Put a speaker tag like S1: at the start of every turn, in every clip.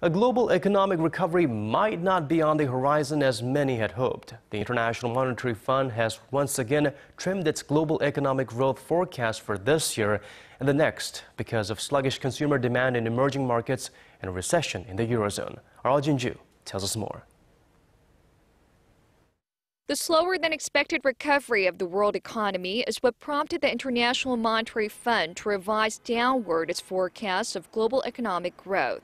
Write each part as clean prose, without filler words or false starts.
S1: A global economic recovery might not be on the horizon as many had hoped. The International Monetary Fund has once again trimmed its global economic growth forecast for this year and the next because of sluggish consumer demand in emerging markets and a recession in the Eurozone. Our Jin-ju tells us more.
S2: The slower-than-expected recovery of the world economy is what prompted the International Monetary Fund to revise downward its forecast of global economic growth.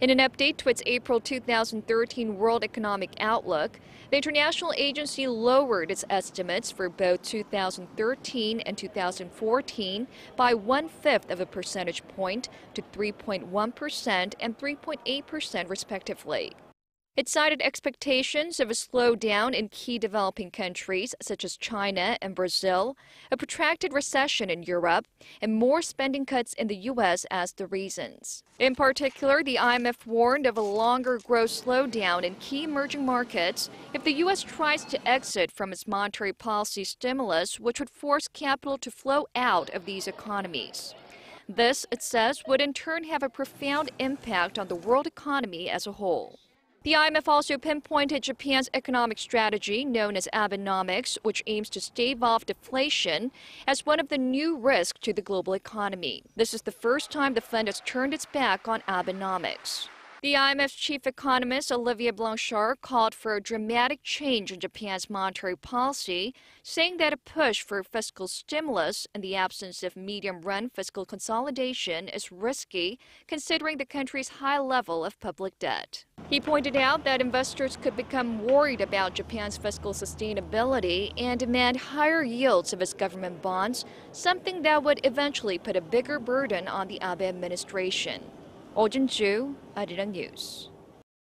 S2: In an update to its April 2013 World Economic Outlook, the international agency lowered its estimates for both 2013 and 2014 by 1/5 of a percentage point to 3.1% and 3.8% respectively. It cited expectations of a slowdown in key developing countries such as China and Brazil, a protracted recession in Europe, and more spending cuts in the U.S. as the reasons. In particular, the IMF warned of a longer growth slowdown in key emerging markets if the U.S. tries to exit from its monetary policy stimulus, which would force capital to flow out of these economies. This, it says, would in turn have a profound impact on the world economy as a whole. The IMF also pinpointed Japan's economic strategy, known as Abenomics, which aims to stave off deflation, as one of the new risks to the global economy. This is the first time the fund has turned its back on Abenomics. The IMF's chief economist, Olivier Blanchard, called for a dramatic change in Japan's monetary policy, saying that a push for fiscal stimulus in the absence of medium-run fiscal consolidation is risky, considering the country's high level of public debt. He pointed out that investors could become worried about Japan's fiscal sustainability and demand higher yields of its government bonds, something that would eventually put a bigger burden on the Abe administration. Jin-ju, Arirang News.